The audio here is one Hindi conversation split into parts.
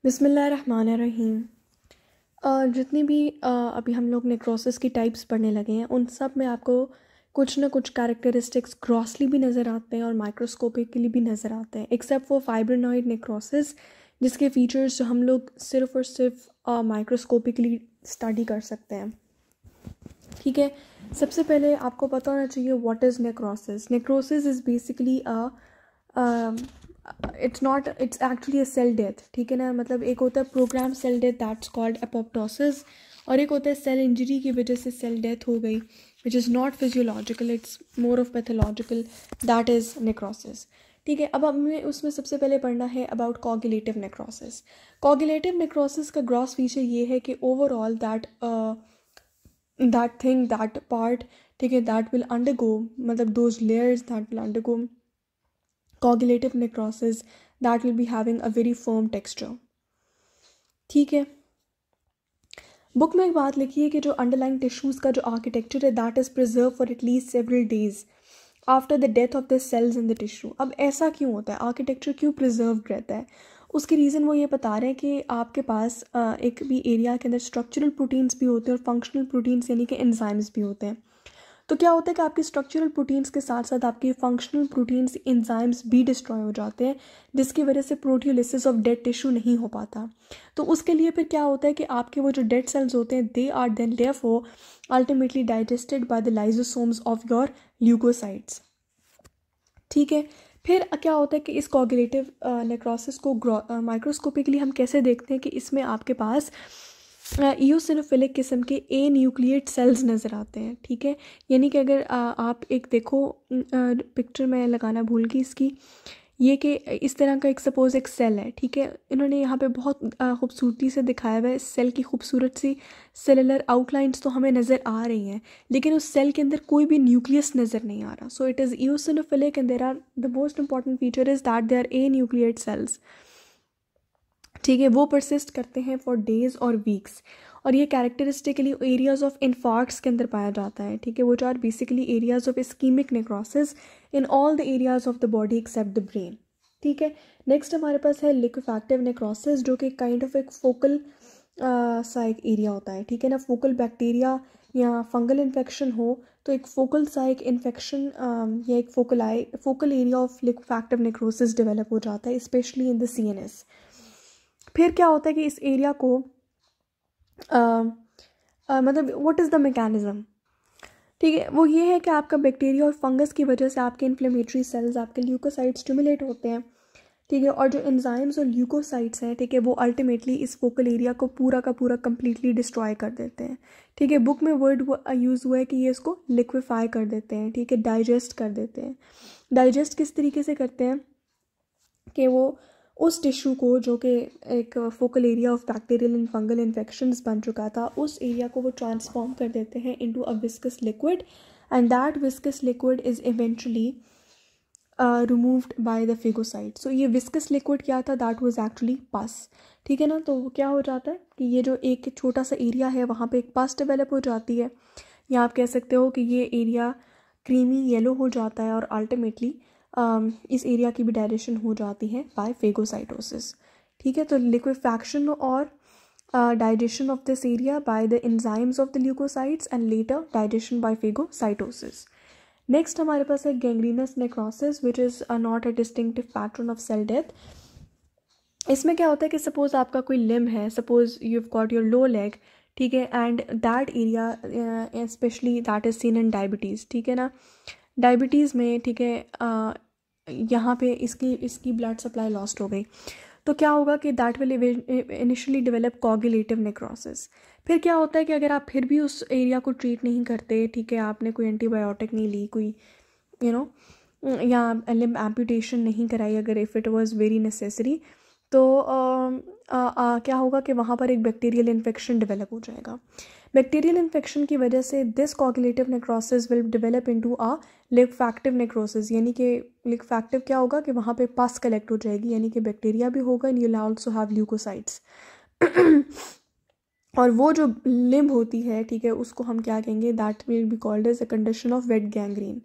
बिस्मिल्लाहिर्रहमानिर्रहीम। जितनी भी अभी हम लोग नेक्रोसिस की टाइप्स पढ़ने लगे हैं उन सब में आपको कुछ ना कुछ कैरेक्टरिस्टिक्स ग्रॉसली भी नज़र आते हैं और माइक्रोस्कोपिकली भी नज़र आते हैं, एक्सेप्ट फॉर फाइब्रिनॉइड नेक्रोसिस जिसके फीचर्स जो हम लोग सिर्फ और सिर्फ माइक्रोस्कोपिकली स्टडी कर सकते हैं। ठीक है, सबसे पहले आपको पता होना चाहिए what is necrosis. Necrosis is basically it's actually a cell death. ठीक है ना, मतलब एक होता है program cell death that's called apoptosis, और एक होता है सेल इंजरी की वजह से सेल डेथ हो गई विच is not physiological, it's more of pathological, that is necrosis. ठीक है, अब हमें उसमें सबसे पहले पढ़ना है about coagulative necrosis. Coagulative necrosis का ग्रॉस फीचर ये है कि overall that thing, that part, ठीक है, that will undergo, मतलब those layers that will undergo coagulative necrosis, that will be having a very firm texture। ठीक है, बुक में एक बात लिखी है कि जो अंडरलाइंग टिश्यूज़ का जो आर्किटेक्चर है that is preserve for at least several days after the death of the cells in the tissue. अब ऐसा क्यों होता है, आर्किटेक्चर क्यों प्रिजर्व रहता है? उसकी रीज़न वो ये बता रहे हैं कि आपके पास एक भी एरिया के अंदर स्ट्रक्चरल प्रोटीन्स भी होते हैं और फंक्शनल प्रोटीन्स यानी कि एंजाइम्स भी होते हैं। तो क्या होता है कि आपकी स्ट्रक्चरल प्रोटीन्स के साथ साथ आपके फंक्शनल प्रोटीन्स एंजाइम्स भी डिस्ट्रॉय हो जाते हैं, जिसकी वजह से प्रोटियोलिसिस ऑफ डेड टिश्यू नहीं हो पाता। तो उसके लिए फिर क्या होता है कि आपके वो जो डेड सेल्स होते हैं they are then therefore ultimately digested by the lysosomes of your leukocytes. ठीक है, फिर क्या होता है कि इस कोगुलेटिव नेक्रोसिस को माइक्रोस्कोपिकली हम कैसे देखते हैं कि इसमें आपके पास ईओसिनोफिलिक किस्म के ए न्यूक्लिएट सेल्स नज़र आते हैं। ठीक है, यानी कि अगर आप एक देखो, पिक्चर में लगाना भूल गई इसकी, ये कि इस तरह का एक सपोज़ एक सेल है। ठीक है, इन्होंने यहाँ पे बहुत खूबसूरती से दिखाया हुआ है इस सेल की खूबसूरत सी सेलुलर आउटलाइंस तो हमें नज़र आ रही हैं, लेकिन उस सेल के अंदर कोई भी न्यूक्लियस नज़र नहीं आ रहा। So it is eosinophilic and there are the most important feature is that they are anucleate cells. ठीक है, वो परसिस्ट करते हैं फॉर डेज और वीक्स, और ये कैरेक्टरिस्टिकली एरियाज ऑफ इन्फार्क्ट्स के अंदर पाया जाता है। ठीक है, वो जो are basically areas of ischemic necrosis in all the areas of the body except the brain. ठीक है, नेक्स्ट हमारे पास है लिक्विफैक्टिव नेक्रोसिस, जो कि काइंड ऑफ एक फोकल सा एक एरिया होता है। ठीक है ना, फोकल बैक्टीरिया या फंगल इन्फेक्शन हो तो एक फोकल सा एक इन्फेक्शन या एक focal area of liquefactive necrosis develop हो जाता है, स्पेशली इन द CNS। फिर क्या होता है कि इस एरिया को मतलब व्हाट इज़ द मैकेनिज़्म। ठीक है, वो ये है कि आपका बैक्टीरिया और फंगस की वजह से आपके इन्फ्लेमेटरी सेल्स, आपके ल्यूकोसाइट्स स्टिमुलेट होते हैं। ठीक है, और जो एंजाइम्स और ल्यूकोसाइट्स हैं, ठीक है, वो अल्टीमेटली इस फोकल एरिया को पूरा का पूरा कम्प्लीटली डिस्ट्रॉय कर देते हैं। ठीक है, बुक में वर्ड यूज़ हुआ है कि ये इसको लिक्विफाई कर देते हैं। ठीक है, डाइजेस्ट कर देते हैं। डाइजेस्ट किस तरीके से करते हैं कि वो उस टिश्यू को जो कि एक focal area of bacterial and fungal infections बन चुका था, उस एरिया को वो ट्रांसफॉर्म कर देते हैं into a viscous liquid, and that viscous liquid is eventually removed by the phagocyte. So ये विस्कस लिक्विड क्या था, दैट वाज एक्चुअली पस। ठीक है ना, तो क्या हो जाता है कि ये जो एक छोटा सा एरिया है वहाँ पे एक पस डेवलप हो जाती है, या आप कह सकते हो कि ये एरिया क्रीमी येलो हो जाता है, और अल्टीमेटली इस एरिया की भी डाइजेशन हो जाती है बाय फेगोसाइटोसिस। ठीक है, तो लिक्विफैक्शन और digestion of this area by the enzymes of the leukocytes and later digestion by phagocytosis. Next हमारे पास है gangrenous necrosis which is not a distinctive pattern of cell death. इसमें क्या होता है कि सपोज आपका कोई लिम्ब है, suppose you have got your low leg, ठीक है, and that area specially that is seen in diabetes. ठीक है ना, डायबिटीज़ में, ठीक है, यहाँ पे इसकी ब्लड सप्लाई लॉस्ट हो गई, तो क्या होगा कि that will initially develop coagulative necrosis. फिर क्या होता है कि अगर आप फिर भी उस एरिया को ट्रीट नहीं करते, ठीक है, आपने कोई एंटीबायोटिक नहीं ली, कोई या लिम्ब एम्पुटेशन नहीं कराई अगर if it was very necessary, तो क्या होगा कि वहाँ पर एक बैक्टीरियल इन्फेक्शन डेवलप हो जाएगा। बैक्टीरियल इन्फेक्शन की वजह से this coagulative necrosis will develop into a liquefactive necrosis, यानी कि लिक्विफैक्टिव क्या होगा कि वहाँ पे पस कलेक्ट हो जाएगी, यानी कि बैक्टीरिया भी होगा and you will also have leukocytes. और वो जो लिम्ब होती है, ठीक है, उसको हम क्या कहेंगे, that will be called as a condition of wet gangrene.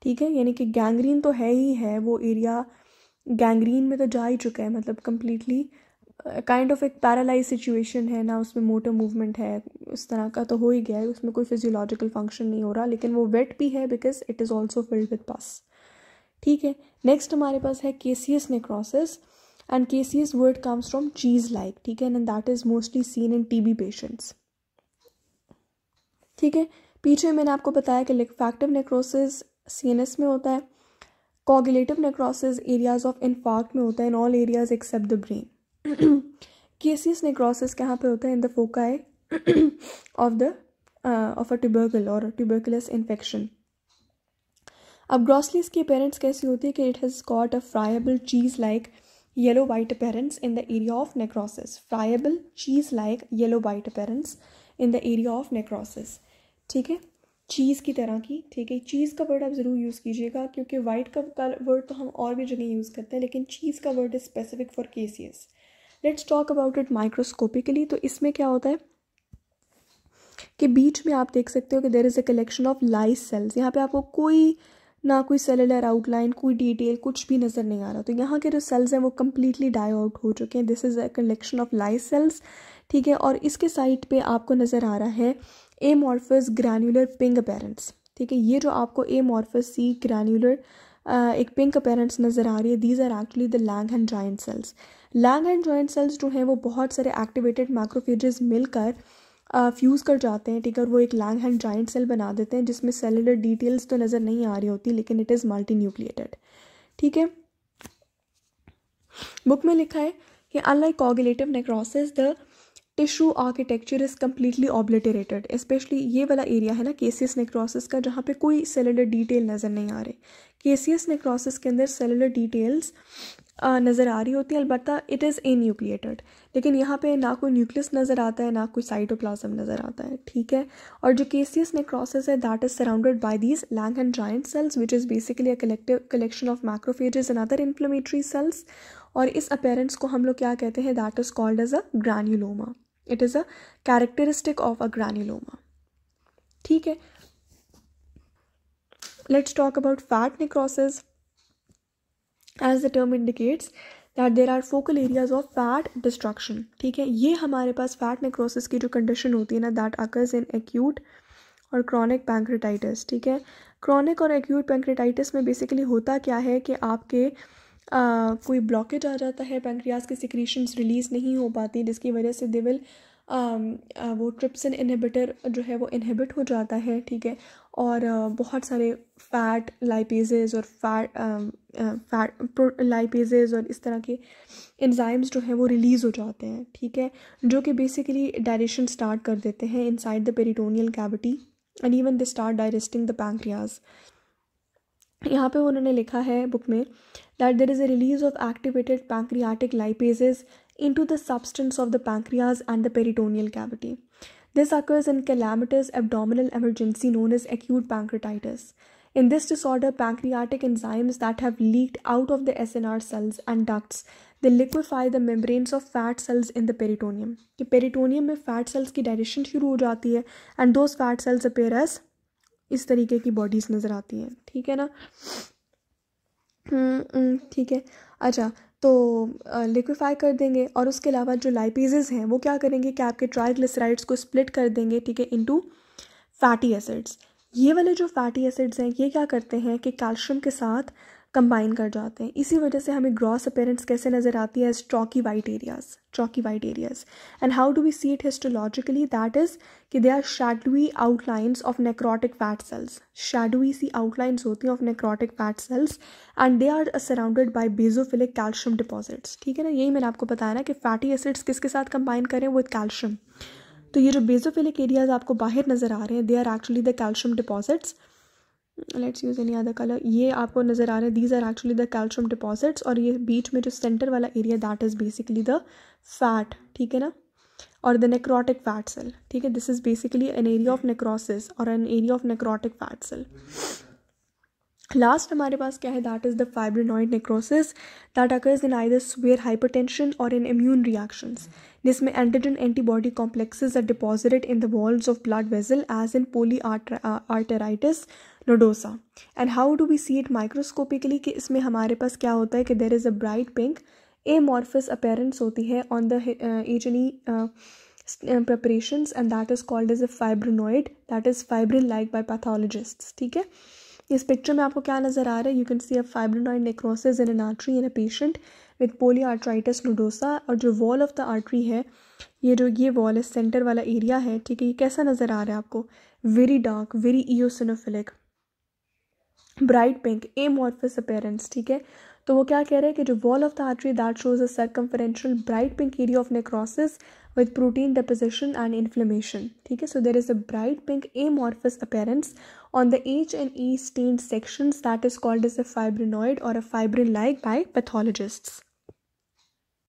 ठीक है, यानी कि गैंग्रीन तो है ही है, वो एरिया गैंग्रीन में तो जा ही चुका है, मतलब कम्प्लीटली काइंड ऑफ एक पैरालाइज सिचुएशन है ना, उसमें मोटर मूवमेंट है, उस तरह का तो हो ही गया है, उसमें कोई फिजियोलॉजिकल फंक्शन नहीं हो रहा, लेकिन वो वेट भी है because it is also filled with pus. ठीक है, नेक्स्ट हमारे पास है caseous necrosis, and caseous word comes from cheese like, ठीक है, and that is mostly seen in TB patients. ठीक है, पीछे मैंने आपको बताया कि लिक्फैक्टिव नेक्रोसिस सीएनएस में होता है, coagulative necrosis areas of infarct में होता है, in all areas except the brain. Caseous necrosis कहाँ पे होता है? In the foci of a tubercle और ट्यूबरकुलस इन्फेक्शन। अब ग्रॉसली इसकी अपीयरेंस कैसी होती है कि it has got a friable cheese like yellow white appearance in the area of necrosis. Friable cheese like yellow white appearance in the area of necrosis. ठीक है, चीज़ की तरह की। ठीक है, चीज़ का वर्ड आप ज़रूर यूज़ कीजिएगा, क्योंकि वाइट का वर्ड तो हम और भी जगह यूज़ करते हैं, लेकिन चीज़ का word is specific for caseous. Let's talk about it microscopically. तो इसमें क्या होता है कि बीच में आप देख सकते हो कि there is a collection of lysed cells. यहाँ पे आपको कोई ना कोई सेलुलर आउटलाइन, कोई डिटेल, कुछ भी नज़र नहीं आ रहा। तो यहाँ के जो सेल्स हैं वो कम्प्लीटली डाई आउट हो चुके हैं। This is a collection of lysed cells. ठीक है, और इसके साइड पे आपको नज़र आ रहा है एमॉर्फस ग्रैन्युलर पिंक अपीयरेंस। ठीक है, ये जो आपको एमॉर्फस सी ग्रैन्युलर एक पिंक अपीयरेंस नज़र आ रही है, these are actually the Langhans giant cells. Langhans giant cells जो हैं वो बहुत सारे एक्टिवेटेड मैक्रोफेजेस मिलकर फ्यूज़ कर जाते हैं। ठीक है, और वो एक लैंगहैन जॉइंट सेल बना देते हैं, जिसमें सेलुलर डिटेल्स तो नज़र नहीं आ रही होती, लेकिन इट इज़ मल्टी न्यूक्लिएटेड। ठीक है, बुक में लिखा है कि unlike coagulative necrosis the tissue architecture is completely obliterated. Specially ये वाला एरिया है ना केसियस नेक्रोसिस का, जहाँ पे कोई सेलुलर डिटेल नज़र नहीं आ रहे। केसियस नेक्रोसिस के अंदर सेलुलर डिटेल्स नज़र आ रही होती है, अलबत्ता इट इज़ एन्यूक्लिएटेड, लेकिन यहाँ पे ना कोई न्यूक्लियस नज़र आता है, ना कोई साइटोप्लाज्म नज़र आता है। ठीक है, और जो केसियस नेक्रोसिस है that is surrounded by these Langhans giant cells which is basically a collection of macrophages and other inflammatory cells. और इस अपीयरेंस को हम लोग क्या कहते हैं? That is called as a granuloma. It is a characteristic of a granuloma. ठीक है, let's talk about fat necrosis. As the term indicates that there are focal areas of fat destruction. ठीक है, ये हमारे पास फैट नेक्रोसिस की जो कंडीशन होती है ना, दैट अकर्स इन एक्यूट और क्रॉनिक पैंक्रेटाइटिस। ठीक है, क्रॉनिक और एक्यूट पैंक्रेटाइटिस में बेसिकली होता क्या है कि आपके कोई ब्लॉकेज आ जाता है, पैंक्रियाज की सिक्रीशंस रिलीज़ नहीं हो पाती, जिसकी वजह से दे विल वो ट्रिप्सिन इनहिबिटर जो है वो इनहिबिट हो जाता है। ठीक है, और बहुत सारे फैट लाइपेजेस और फैट लाइपेजेस और इस तरह के एंजाइम्स जो हैं वो रिलीज़ हो जाते हैं। ठीक है, जो कि बेसिकली डाइजेशन स्टार्ट कर देते हैं inside the peritoneal cavity, and even they start digesting the pancreas. यहाँ पे उन्होंने लिखा है बुक में that there is a release of activated pancreatic lipases into the substance of the pancreas and the peritoneal cavity. This occurs in calamitous abdominal emergency known as acute pancreatitis. In this disorder, pancreatic enzymes that have leaked out of the SNR cells and ducts, they liquefy the membranes of fat cells in the peritoneum. कि peritoneum में fat cells की digestion शुरू हो जाती है, and those fat cells appear as इस तरीके की बॉडीज नज़र आती हैं। ठीक है ना, ठीक है। अच्छा, तो लिक्विफाई कर देंगे, और उसके अलावा जो लाइपेजेस हैं वो क्या करेंगे कि आपके ट्राइग्लिसराइड्स को स्प्लिट कर देंगे। ठीक है, इनटू फैटी एसिड्स। ये वाले जो फैटी एसिड्स हैं ये क्या करते हैं कि कैल्शियम के साथ कंबाइन कर जाते हैं। इसी वजह से हमें ग्रॉस अपीयरेंस कैसे नज़र आती है? As chalky white areas. And how do we see it histologically? That is कि they are shadowy outlines of necrotic fat cells. Shadowy सी आउटलाइंस होती हैं of necrotic fat cells, and they are surrounded by basophilic calcium deposits. ठीक है ना, यही मैंने आपको बताया ना कि फैटी एसिड्स किसके साथ कंबाइन करें? With calcium. तो ये जो बेजोफिलिक एरियाज आपको बाहर नज़र आ रहे हैं, they are actually the calcium deposits. Let's use any other colour. ये आपको नज़र आ रहे हैं, these are actually the calcium deposits, और ये बीच में जो सेंटर वाला area that is basically the fat. ठीक है ना, और द नेक्रोटिक फैट सेल। ठीक है, this is basically an area of necrosis और an area of necrotic fat cell. Last हमारे पास क्या है? That is the fibrinoid necrosis that occurs in either severe hypertension और इन इम्यून रिएक्शंस, जिसमें antigen antibody complexes are deposited in the walls of blood vessel as in polyarteritis nodosa. And how do we see it microscopically? कि इसमें हमारे पास क्या होता है कि there is a bright pink amorphous appearance होती है on the H and E preparations, and that is called as a fibrinoid, that is fibrin like by pathologists. ठीक है, इस पिक्चर में आपको क्या नज़र आ रहा है? You can see a fibrinoid necrosis in an artery in a patient with polyarteritis nodosa, और जो वॉल ऑफ द आर्टरी है, ये वॉल है, सेंटर वाला एरिया है, ठीक है, ये कैसा नज़र आ रहा है आपको? Very dark, very ईओसिनोफिलिक, bright pink, amorphous appearance. ठीक है, तो वो क्या कह रहे हैं कि जो wall of the artery that shows a circumferential bright pink area of necrosis with protein deposition and inflammation. ठीक है, so there is a bright pink amorphous appearance on the H and E stained sections that is called as a fibrinoid or a fibrin-like by pathologists.